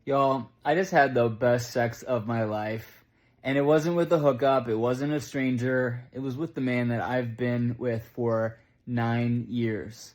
Y'all, I just had the best sex of my life. And it wasn't with a hookup, it wasn't a stranger. It was with the man that I've been with for 9 years.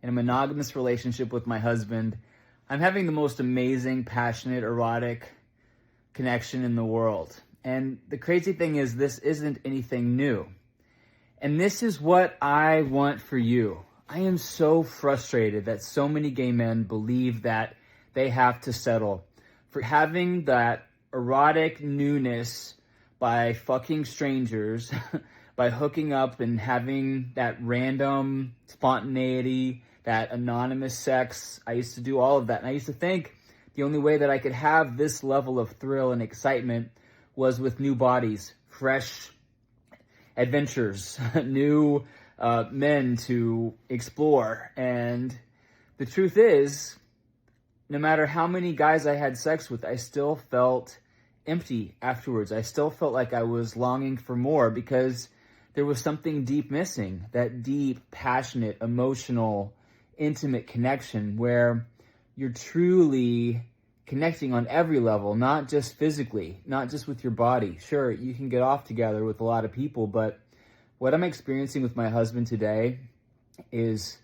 In a monogamous relationship with my husband, I'm having the most amazing, passionate, erotic connection in the world. And the crazy thing is, this isn't anything new. And this is what I want for you. I am so frustrated that so many gay men believe that they have to settle for having that erotic newness by fucking strangers, by hooking up and having that random spontaneity, that anonymous sex. I used to do all of that. And I used to think the only way that I could have this level of thrill and excitement was with new bodies, fresh adventures, new men to explore. And the truth is, no matter how many guys I had sex with, I still felt empty afterwards. I still felt like I was longing for more because there was something deep missing, that deep, passionate, emotional, intimate connection where you're truly connecting on every level, not just physically, not just with your body. Sure, you can get off together with a lot of people, but what I'm experiencing with my husband today is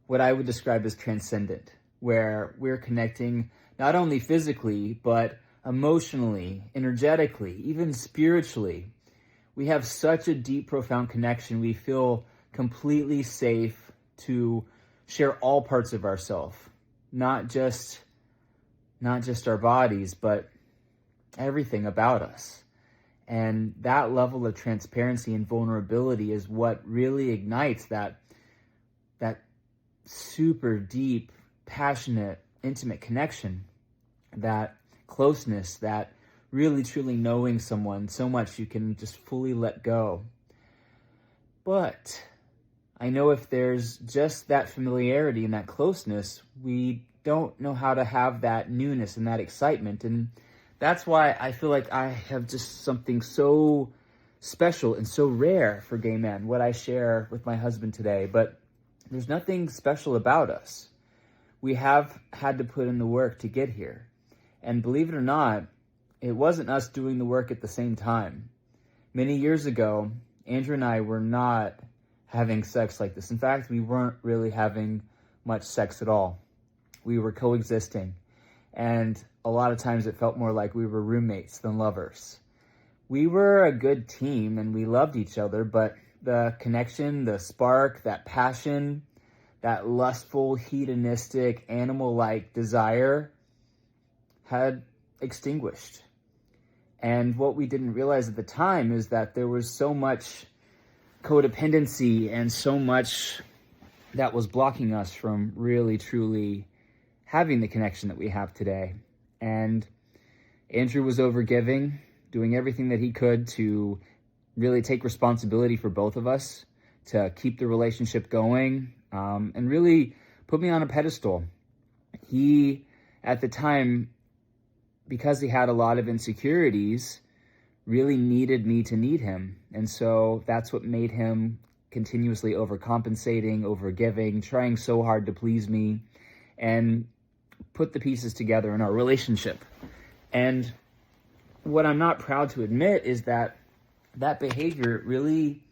what I would describe as transcendent, where we're connecting not only physically, but emotionally, energetically, even spiritually. We have such a deep, profound connection. We feel completely safe to share all parts of ourselves, not just our bodies, but everything about us. And that level of transparency and vulnerability is what really ignites that super deep, passionate, intimate connection, that closeness, that really truly knowing someone so much you can just fully let go. But I know if there's just that familiarity and that closeness, we don't know how to have that newness and that excitement. And that's why I feel like I have just something so special and so rare for gay men, what I share with my husband today. But there's nothing special about us. We have had to put in the work to get here. And believe it or not, it wasn't us doing the work at the same time. Many years ago, Andrew and I were not having sex like this. In fact, we weren't really having much sex at all. We were coexisting. And a lot of times it felt more like we were roommates than lovers. We were a good team and we loved each other, but the connection, the spark, that passion, that lustful, hedonistic, animal-like desire had extinguished. And what we didn't realize at the time is that there was so much codependency and so much that was blocking us from really, truly having the connection that we have today. And Andrew was overgiving, doing everything that he could to really take responsibility for both of us, to keep the relationship going, and really put me on a pedestal. He, at the time, because he had a lot of insecurities, really needed me to need him. And so that's what made him continuously overcompensating, overgiving, trying so hard to please me, and put the pieces together in our relationship. And what I'm not proud to admit is that behavior really,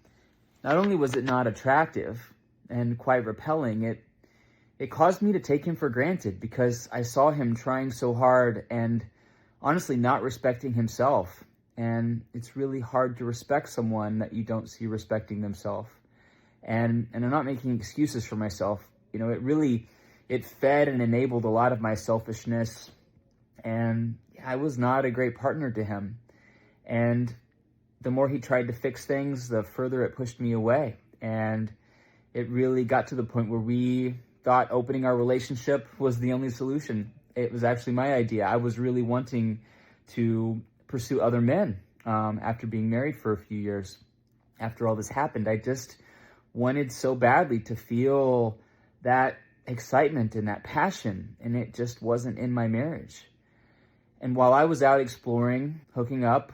not only was it not attractive and quite repelling, it caused me to take him for granted because I saw him trying so hard and honestly not respecting himself. And it's really hard to respect someone that you don't see respecting themselves. And I'm not making excuses for myself. You know, it fed and enabled a lot of my selfishness. And I was not a great partner to him. And the more he tried to fix things, the further it pushed me away. And it really got to the point where we thought opening our relationship was the only solution. It was actually my idea. I was really wanting to pursue other men after being married for a few years. After all this happened, I just wanted so badly to feel that excitement and that passion, and it just wasn't in my marriage. And while I was out exploring, hooking up,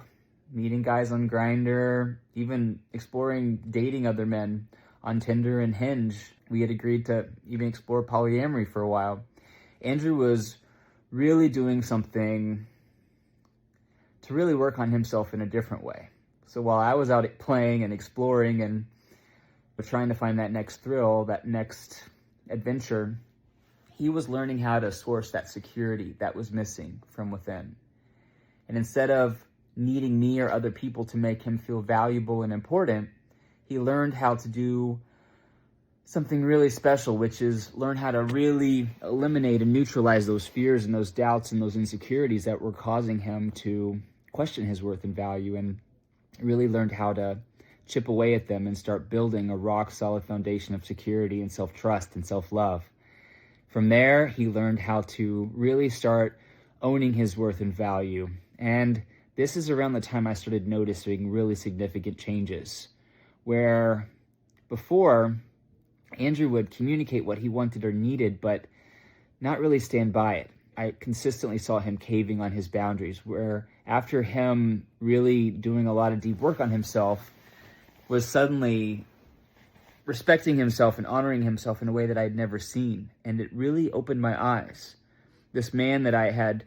meeting guys on Grindr, even exploring dating other men on Tinder and Hinge, we had agreed to even explore polyamory for a while. Andrew was really doing something to really work on himself in a different way. So while I was out playing and exploring and trying to find that next thrill, that next adventure, he was learning how to source that security that was missing from within. And instead of needing me or other people to make him feel valuable and important, he learned how to do something really special, which is learn how to really eliminate and neutralize those fears and those doubts and those insecurities that were causing him to question his worth and value, and really learned how to chip away at them and start building a rock solid foundation of security and self-trust and self-love. From there, he learned how to really start owning his worth and value. And this is around the time I started noticing really significant changes, where before, Andrew would communicate what he wanted or needed, but not really stand by it. I consistently saw him caving on his boundaries, where after him really doing a lot of deep work on himself, was suddenly respecting himself and honoring himself in a way that I had never seen. And it really opened my eyes. This man that I had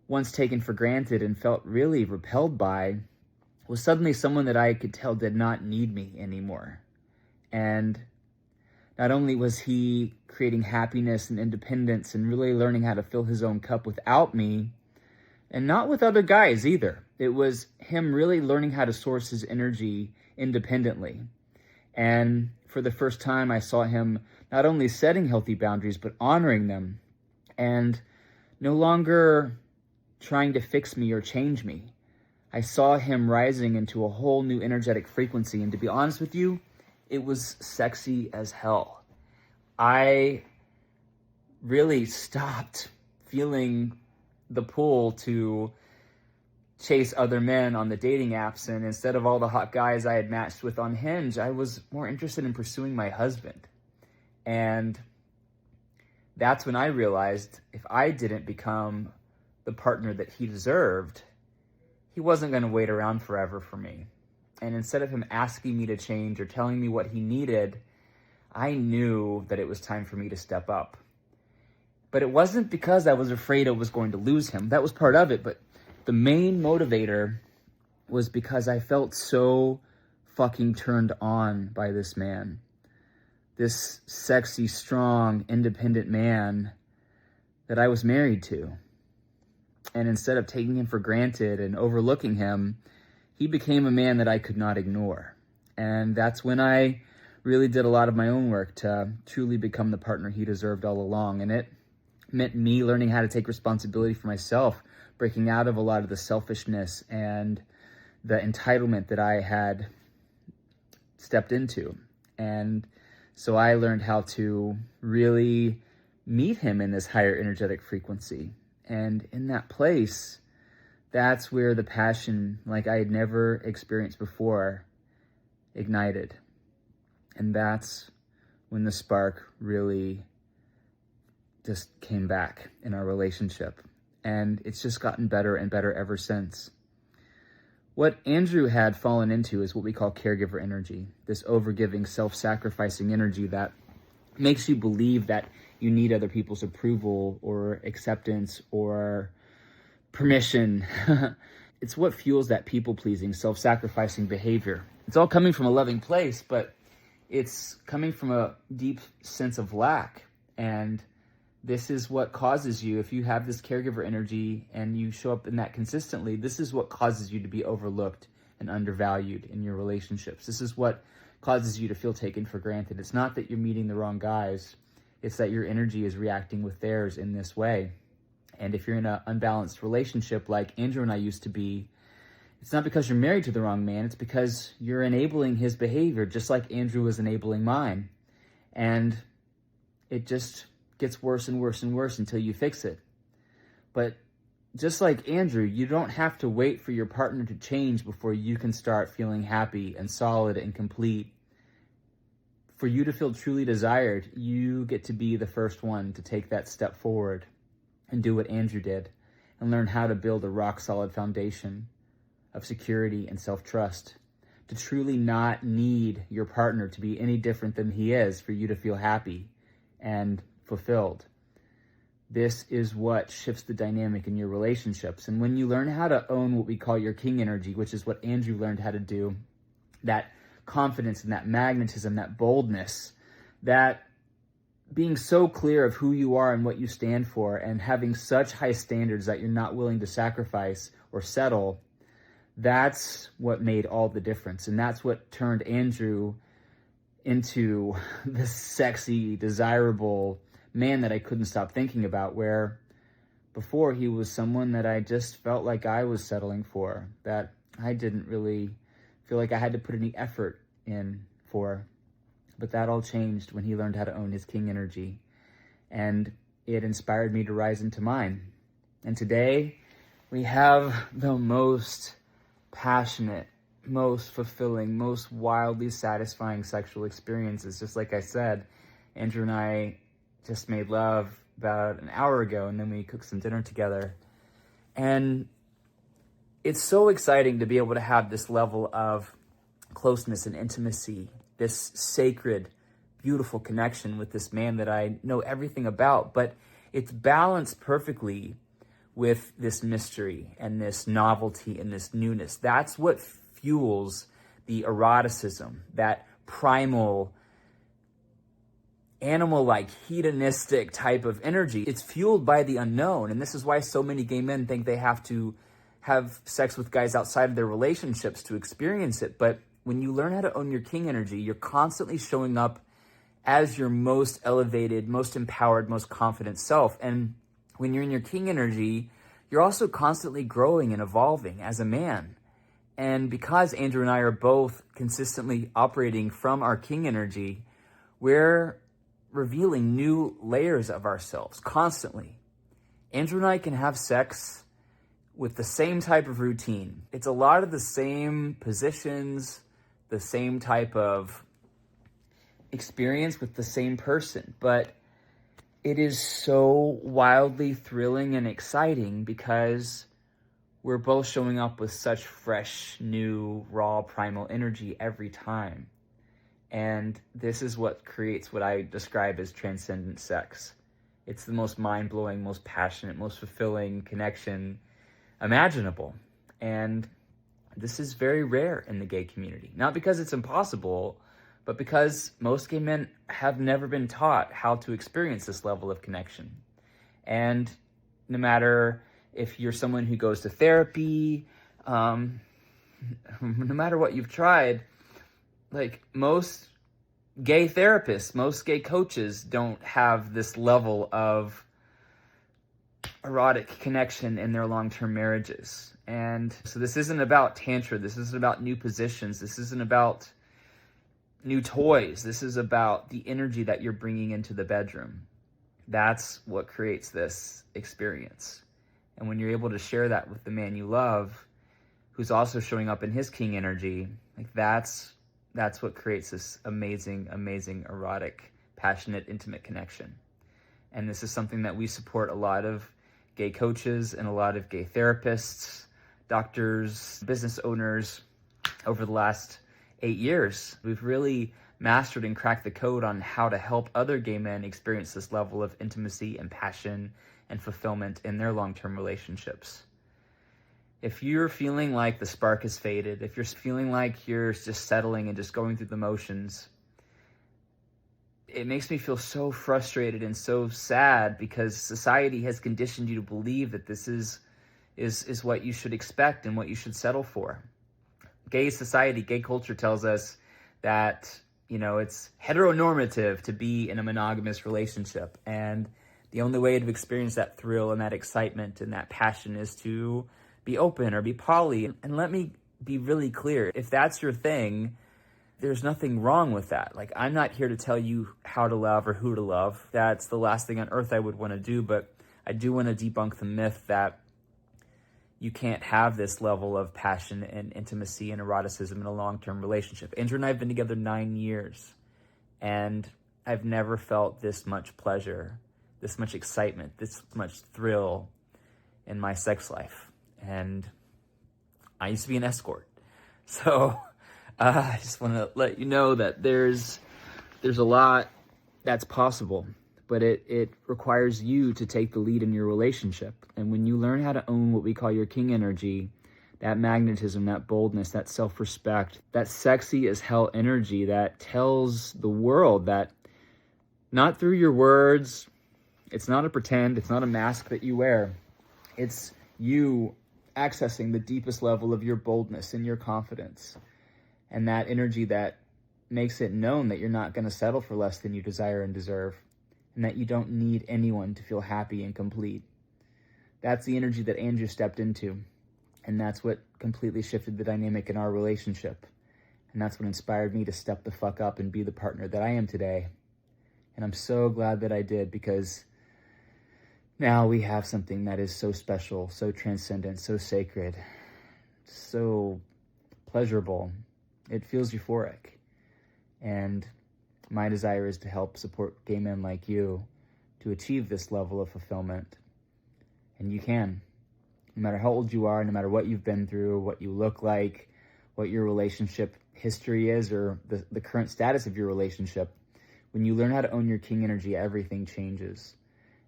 once taken for granted and felt really repelled by was suddenly someone that I could tell did not need me anymore. And not only was he creating happiness and independence and really learning how to fill his own cup without me, and not with other guys either. It was him really learning how to source his energy independently. And for the first time, I saw him not only setting healthy boundaries, but honoring them, and no longer trying to fix me or change me. I saw him rising into a whole new energetic frequency. And to be honest with you, it was sexy as hell. I really stopped feeling the pull to chase other men on the dating apps, and instead of all the hot guys I had matched with on Hinge, I was more interested in pursuing my husband. And that's when I realized if I didn't become the partner that he deserved, he wasn't going to wait around forever for me. And instead of him asking me to change or telling me what he needed, I knew that it was time for me to step up. But it wasn't because I was afraid I was going to lose him. That was part of it, but the main motivator was because I felt so fucking turned on by this man. This sexy, strong, independent man that I was married to. And instead of taking him for granted and overlooking him, he became a man that I could not ignore. And that's when I really did a lot of my own work to truly become the partner he deserved all along. And it meant me learning how to take responsibility for myself, breaking out of a lot of the selfishness and the entitlement that I had stepped into. And so I learned how to really meet him in this higher energetic frequency. And in that place, that's where the passion, like I had never experienced before, ignited. And that's when the spark really just came back in our relationship. And it's just gotten better and better ever since. What Andrew had fallen into is what we call caregiver energy, this overgiving, self-sacrificing energy that makes you believe that you need other people's approval or acceptance or permission. It's what fuels that people-pleasing, self-sacrificing behavior. It's all coming from a loving place, but it's coming from a deep sense of lack. And this is what causes you, if you have this caregiver energy and you show up in that consistently, this is what causes you to be overlooked and undervalued in your relationships. This is what causes you to feel taken for granted. It's not that you're meeting the wrong guys. It's that your energy is reacting with theirs in this way. And if you're in an unbalanced relationship like Andrew and I used to be, it's not because you're married to the wrong man. It's because you're enabling his behavior, just like Andrew was enabling mine. And it just gets worse and worse and worse until you fix it. But just like Andrew, you don't have to wait for your partner to change before you can start feeling happy and solid and complete. For you to feel truly desired, you get to be the first one to take that step forward and do what Andrew did and learn how to build a rock-solid foundation of security and self-trust, to truly not need your partner to be any different than he is for you to feel happy and fulfilled. this is what shifts the dynamic in your relationships. And when you learn how to own what we call your king energy, which is what Andrew learned how to do, that confidence and that magnetism, that boldness, that being so clear of who you are and what you stand for, and having such high standards that you're not willing to sacrifice or settle, that's what made all the difference. And that's what turned Andrew into this sexy, desirable man that I couldn't stop thinking about, where before he was someone that I just felt like I was settling for, that I didn't really feel like I had to put any effort in for. But that all changed when he learned how to own his king energy, and it inspired me to rise into mine. And today we have the most passionate, most fulfilling, most wildly satisfying sexual experiences. Just like I said, Andrew and I just made love about an hour ago, and then we cooked some dinner together. And it's so exciting to be able to have this level of closeness and intimacy, this sacred, beautiful connection with this man that I know everything about, but it's balanced perfectly with this mystery and this novelty and this newness. That's what fuels the eroticism, that primal, animal-like, hedonistic type of energy. It's fueled by the unknown, and this is why so many gay men think they have to have sex with guys outside of their relationships to experience it. But when you learn how to own your king energy, you're constantly showing up as your most elevated, most empowered, most confident self. And when you're in your king energy, you're also constantly growing and evolving as a man. And because Andrew and I are both consistently operating from our king energy, we're revealing new layers of ourselves constantly. Andrew and I can have sex with the same type of routine. It's a lot of the same positions, the same type of experience with the same person, but it is so wildly thrilling and exciting because we're both showing up with such fresh, new, raw, primal energy every time. And this is what creates what I describe as transcendent sex. It's the most mind-blowing, most passionate, most fulfilling connection imaginable. And this is very rare in the gay community. Not because it's impossible, but because most gay men have never been taught how to experience this level of connection. And no matter if you're someone who goes to therapy, no matter what you've tried, like most gay therapists, most gay coaches don't have this level of erotic connection in their long-term marriages. And so this isn't about tantra. This isn't about new positions. This isn't about new toys. This is about the energy that you're bringing into the bedroom. That's what creates this experience. And when you're able to share that with the man you love, who's also showing up in his king energy, like that's what creates this amazing, amazing, erotic, passionate, intimate connection. And this is something that we support a lot of gay coaches and a lot of gay therapists, doctors, business owners over the last 8 years. We've really mastered and cracked the code on how to help other gay men experience this level of intimacy and passion and fulfillment in their long-term relationships. If you're feeling like the spark has faded, if you're feeling like you're just settling and just going through the motions, it makes me feel so frustrated and so sad because society has conditioned you to believe that this is what you should expect and what you should settle for. Gay society, gay culture tells us that, it's heteronormative to be in a monogamous relationship. And the only way to experience that thrill and that excitement and that passion is to be open or be poly. And let me be really clear. If that's your thing, there's nothing wrong with that. Like, I'm not here to tell you how to love or who to love. That's the last thing on earth I would want to do. But I do want to debunk the myth that you can't have this level of passion and intimacy and eroticism in a long-term relationship. Andrew and I have been together 9 years, and I've never felt this much pleasure, this much excitement, this much thrill in my sex life. And I used to be an escort. So I just want to let you know that there's a lot that's possible. but it requires you to take the lead in your relationship. And when you learn how to own what we call your king energy, that magnetism, that boldness, that self-respect, that sexy as hell energy that tells the world that not through your words, it's not a pretend, it's not a mask that you wear. It's you accessing the deepest level of your boldness and your confidence, and that energy that makes it known that you're not going to settle for less than you desire and deserve, and that you don't need anyone to feel happy and complete. That's the energy that Andrew stepped into, and that's what completely shifted the dynamic in our relationship. And that's what inspired me to step the fuck up and be the partner that I am today. And I'm so glad that I did, because now we have something that is so special, so transcendent, so sacred, so pleasurable. It feels euphoric. And my desire is to help support gay men like you to achieve this level of fulfillment. And you can. No matter how old you are, no matter what you've been through, what you look like, what your relationship history is, or the current status of your relationship, when you learn how to own your king energy, everything changes.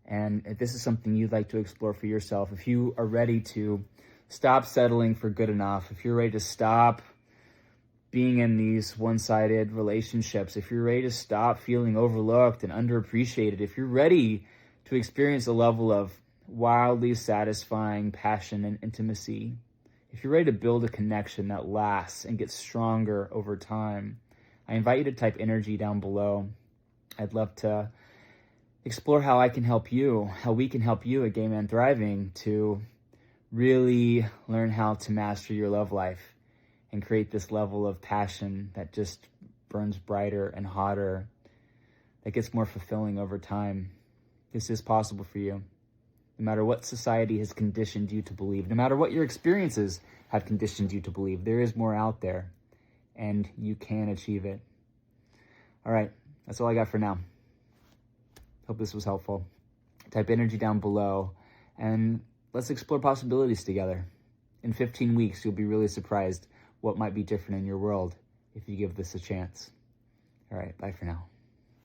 And if this is something you'd like to explore for yourself, if you are ready to stop settling for good enough, if you're ready to stop being in these one-sided relationships, if you're ready to stop feeling overlooked and underappreciated, if you're ready to experience a level of wildly satisfying passion and intimacy, if you're ready to build a connection that lasts and gets stronger over time, I invite you to type energy down below. I'd love to explore how I can help you, how we can help you at Gay Man Thriving to really learn how to master your love life and create this level of passion that just burns brighter and hotter, that gets more fulfilling over time. This is possible for you. No matter what society has conditioned you to believe, no matter what your experiences have conditioned you to believe, there is more out there, and you can achieve it. All right, that's all I got for now. Hope this was helpful. Type energy down below, and let's explore possibilities together. In 15 weeks, you'll be really surprised what might be different in your world if you give this a chance. All right, bye for now.